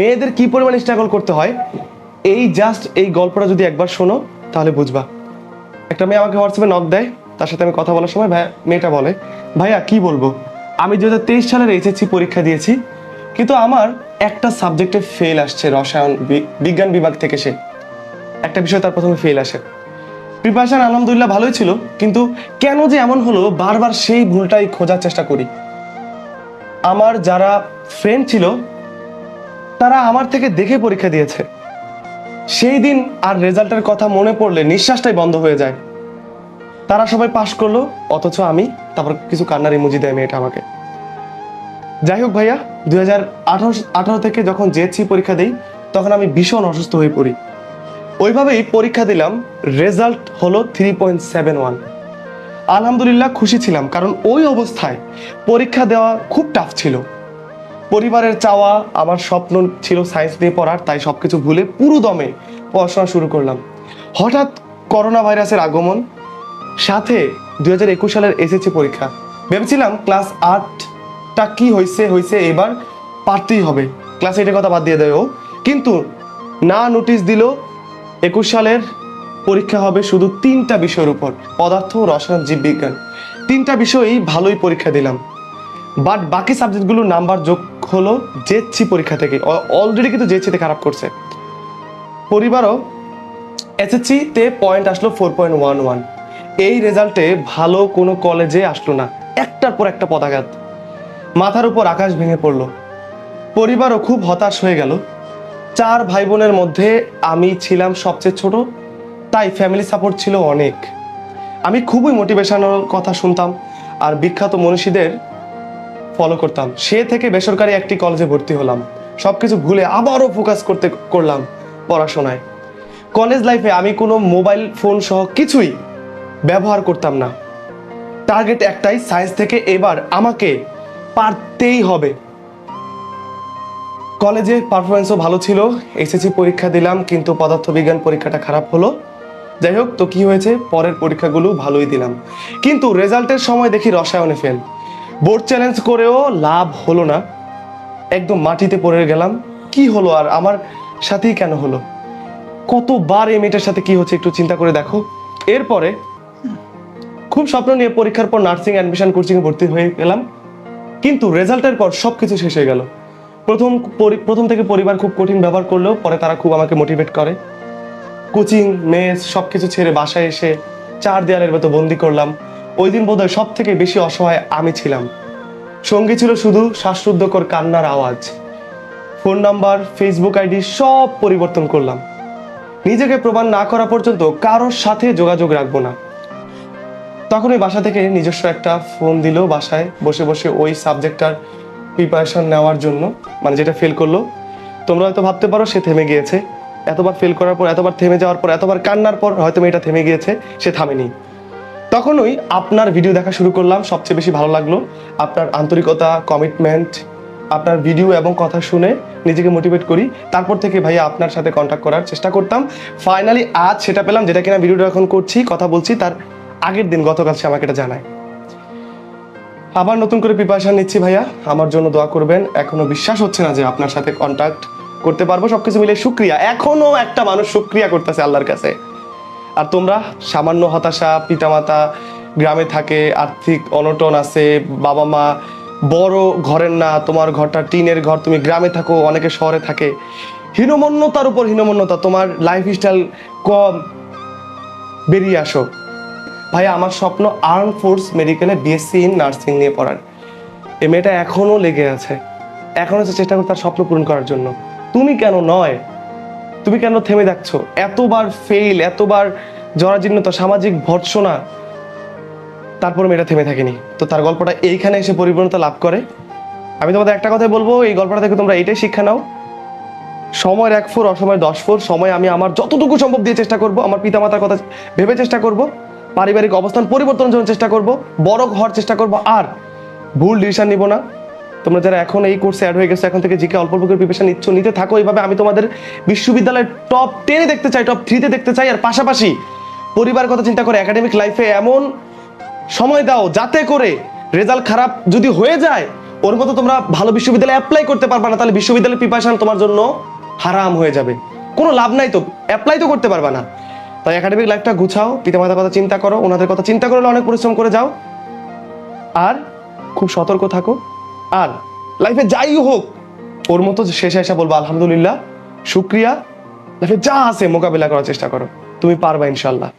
মেয়েদের কি পরিমাণ স্ট্রাগল করতে হয় এই জাস্ট এই গল্পটা যদি একবার শোনো তাহলে বুঝবা। একটা মেয়ে আমাকে হোয়াটসঅ্যাপে নক দেয়, তার সাথে আমি কথা বলার সময় মেয়েটা বলে, ভাইয়া কি বলবো, আমি 2023 সালের এইচএসসি পরীক্ষা দিয়েছি, কিন্তু আমার একটা সাবজেক্টে ফেল আসছে, রসায়ন বিজ্ঞান বিভাগ থেকে। সে একটা বিষয় তার প্রথমে ফেল আসে। প্রিপারেশন আলহামদুলিল্লাহ ভালোই ছিল, কিন্তু কেন যে এমন হলো বারবার সেই ভুলটাই খোঁজার চেষ্টা করি। আমার যারা ফ্রেন্ড ছিল তারা আমার থেকে দেখে পরীক্ষা দিয়েছে, সেই দিন আর রেজাল্টের কথা মনে পড়লে নিঃশ্বাসটাই বন্ধ হয়ে যায়। তারা সবাই পাশ করলো, অথচ আমি, তারপর কিছু কান্নার ইমোজি দেয় মেয়েটা আমাকে। যাই হোক ভাইয়া, 2018 থেকে যখন জেএসসি পরীক্ষা দিই তখন আমি ভীষণ অসুস্থ হয়ে পড়ি। ওইভাবেই পরীক্ষা দিলাম, রেজাল্ট হলো 3.71। আলহামদুলিল্লাহ খুশি ছিলাম, কারণ ওই অবস্থায় পরীক্ষা দেওয়া খুব টাফ ছিল। পরিবারের চাওয়া, আমার স্বপ্ন ছিল সায়েন্স নিয়ে পড়ার, তাই সবকিছু ভুলে পুরো দমে পড়াশোনা শুরু করলাম। হঠাৎ করোনা ভাইরাসের আগমন, সাথে 2021 সালের এসএসসি পরীক্ষা। ভেবেছিলাম ক্লাস 8টা কি হয়েছে এবার পারতেই হবে, ক্লাস 8-এর কথা বাদ দিয়ে দেয় ও। কিন্তু না, নোটিশ দিল 21 সালের পরীক্ষা হবে শুধু 3টা বিষয়ের উপর, পদার্থ, রসায়ন, জীববিজ্ঞান। 3টা বিষয়ই ভালোই পরীক্ষা দিলাম, বাট বাকি সাবজেক্টগুলোর নাম্বার যোগ হলো জেএসসি পরীক্ষা থেকে। অলরেডি কিন্তু জেএসসিতে খারাপ করছে। পরিবারও, এসএসসিতে পয়েন্ট আসলো 4.11। এই রেজাল্টে ভালো কোনো কলেজে আসলো না, একটার পর একটা পদাঘাত, মাথার উপর আকাশ ভেঙে পড়লো। পরিবারও খুব হতাশ হয়ে গেল। 4 ভাই বোনের মধ্যে আমি ছিলাম সবচেয়ে ছোট, তাই ফ্যামিলি সাপোর্ট ছিল অনেক। আমি খুবই মোটিভেশনাল কথা শুনতাম আর বিখ্যাত মনীষীদের ফলো করতাম। সে থেকে বেসরকারি একটি কলেজে ভর্তি হলাম, সবকিছু ভুলে আবারও ফোকাস করলাম পড়াশোনায়। কলেজ লাইফে আমি কোনো মোবাইল ফোন সহ কিছুই ব্যবহার করতাম না। টার্গেট একটাই, সায়েন্স থেকে এবার আমাকে পারতেই হবে। কলেজে পারফরমেন্সও ভালো ছিল, এসএসসি পরীক্ষা দিলাম, কিন্তু পদার্থবিজ্ঞান পরীক্ষাটা খারাপ হলো। যাই হোক, তো কি হয়েছে, পরের পরীক্ষাগুলো ভালোই দিলাম, কিন্তু রেজাল্টের সময় দেখি রসায়নে ফেল। বোর্ড চ্যালেঞ্জ করেও লাভ হলো না, একদম মাটিতে পড়ে গেলাম। কি হলো আর আমার সাথেই কেন হলো? কতবার এই মেয়েটার সাথে কি হচ্ছে একটু চিন্তা করে দেখো। এরপরে খুব স্বপ্ন নিয়ে পরীক্ষার পর নার্সিং অ্যাডমিশন কোচিংয়ে ভর্তি হয়ে গেলাম, কিন্তু রেজাল্টের পর সবকিছু শেষ হয়ে গেল। প্রথম থেকে পরিবার খুব কঠিন ব্যবহার করলেও পরে তারা খুব আমাকে মোটিভেট করে। কোচিং, মেস সবকিছু ছেড়ে বাসায় এসে 4 দেয়ালের ভেতর বন্দি করলাম। ওই দিন বোধহয় সব থেকে বেশি অসহায় আমি ছিলাম। সঙ্গী ছিল শুধু শ্বাসরুদ্ধকর কান্নার আওয়াজ। ফোন নাম্বার, ফেসবুক আইডি সব পরিবর্তন করলাম। নিজেকে প্রমাণ না করা পর্যন্ত কারোর সাথে যোগাযোগ রাখবো না। তখন ওই বাসা থেকে নিজস্ব একটা ফোন দিল, বাসায় বসে বসে ওই সাবজেক্টটার প্রিপারেশন নেওয়ার জন্য, মানে যেটা ফেল করলো। তোমরা হয়তো ভাবতে পারো সে থেমে গিয়েছে, এতবার ফেল করার পর, এতবার থেমে যাওয়ার পর, এতবার কান্নার পর হয়তো মেয়েটা থেমে গিয়েছে, সে থামেনি। তখনই আপনার ভিডিও দেখা শুরু করলাম, সবচেয়ে বেশি ভালো লাগলো আপনার আন্তরিকতা, কমিটমেন্ট। আপনার ভিডিও এবং কথা শুনে নিজেকে মোটিভেট করি। তারপর থেকে ভাইয়া আপনার সাথে কন্ট্যাক্ট করার চেষ্টা করতাম। ফাইনালি আজ সেটা পেলাম, যেটা কিনা ভিডিওটা এখন করছি, কথা বলছি, তার আগের দিন গতকাল সে আমাকে এটা জানায়। আবার নতুন করে প্রিপারেশন নিচ্ছি ভাইয়া, আমার জন্য দোয়া করবেন। এখনো বিশ্বাস হচ্ছে না যে আপনার সাথে কন্ট্যাক্ট করতে পারবো। সবকিছু মিলে শুক্রিয়া, এখনো একটা মানুষ শুক্রিয়া করতেছে আল্লাহর কাছে। আর তোমরা, সামান্য হতাশা, পিতামাতা গ্রামে থাকে, আর্থিক অনটন আছে, বাবা মা বড় ঘরের না, তোমার ঘরটা টিনের ঘর, তুমি গ্রামে থাকো, অনেকে শহরে থাকে, হীনমন্যতার উপর হীনমন্যতা, তোমার লাইফস্টাইল কম, বেরিয়ে আসো। ভাইয়া আমার স্বপ্ন আর্ম ফোর্স মেডিকেলে বিএসসি ইন নার্সিং নিয়ে পড়ার। এই মেয়েটা এখনো লেগে আছে, এখনো চেষ্টা করছে তার স্বপ্ন পূরণ করার জন্য। তুমি কেন নয়? তুমি কেন থেমে দেখছো? এতবার ফেল, এতবার জরাজীর্ণতা, সামাজিক ভর্ৎসনা, তারপর মেয়েটা থেমে থাকেনি। তো তার গল্পটা এইখানে এসে পরিপূর্ণতা লাভ করে। আমি তোমাদের একটা কথাই বলবো, এই গল্পটা থেকে তোমরা এটাই শিক্ষা নাও, সময়ের 1 ফোর, অসময়ের 10 ফোর। সময় আমি আমার যতটুকু সম্ভব দিয়ে চেষ্টা করব, আমার পিতামাতার কথা ভেবে চেষ্টা করব, পারিবারিক অবস্থান পরিবর্তনের জন্য চেষ্টা করব, বড় হওয়ার চেষ্টা করব, আর ভুল ডিসিশন নিব না। তোমরা যারা এখন এই কোর্সে অ্যাড হয়ে গেছো, এখন থেকে জিকে অল্প অল্প করে প্রিপারেশন নিতে থাকো। এইভাবে আমি তোমাদের বিশ্ববিদ্যালয়ের টপ 10-এ দেখতে চাই, টপ 3-তে দেখতে চাই। আর পাশাপাশি পরিবারের কথা চিন্তা করে একাডেমিক লাইফে এমন সময় দাও যাতে করে রেজাল্ট খারাপ যদি হয়ে যায়, ওর মতো তোমরা ভালো বিশ্ববিদ্যালয়ে অ্যাপ্লাই করতে পারবা না, তাহলে বিশ্ববিদ্যালয়ের প্রিপারেশন তোমার জন্য হারাম হয়ে যাবে, কোনো লাভ নাই তো, অ্যাপ্লাই তো করতে পারবা না। তাই একাডেমিক লাইফটা গুছাও, পিতামাতার কথা চিন্তা করো, ওনাদের কথা চিন্তা করলে অনেক পরিশ্রম করে যাও, আর খুব সতর্ক থাকো। আর লাইফে যাই হোক ওর মতো শেষে এসে বলবো আলহামদুলিল্লাহ, শুক্রিয়া, লাইফে যা আছে মোকাবিলা করার চেষ্টা করো, তুমি পারবা ইনশাল্লাহ।